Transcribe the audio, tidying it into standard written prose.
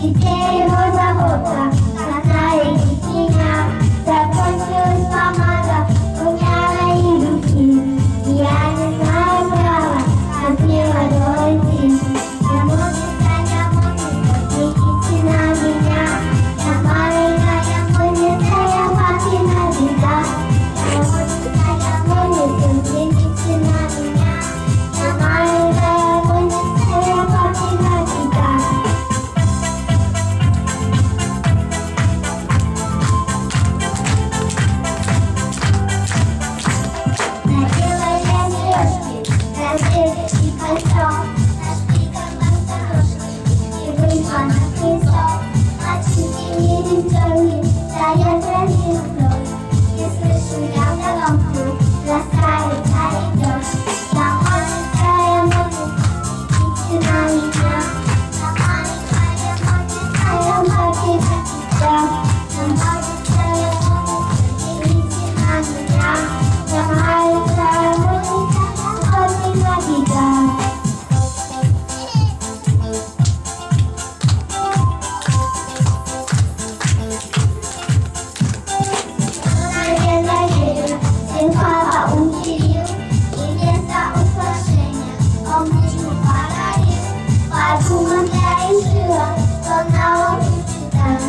Детей его забота, родная дитиня, закончилась помада, уняла и руки. Я не знаю права, как мне водой идти. Я музыка, идите на меня. Я маленькая музыка, я папина беда. Я музыка, идите на меня. Я маленькая музыка, я папина беда. Надела я сережки, розетки и кольцо, нашпиговала сорочки и вышла на крыльцо. Мальчики невеселые стоят за мной, и слышу я вдогонку, красавица идет. Я маленькая музыка, идите на меня. Я маленькая музыка, я папина беда. Я маленькая музыка, идите на меня. Я маленькая музыка, я папина беда. На день рождения сын папа учил, и вместо украшения он мне подарил. Парфюм я решила, что на улице там.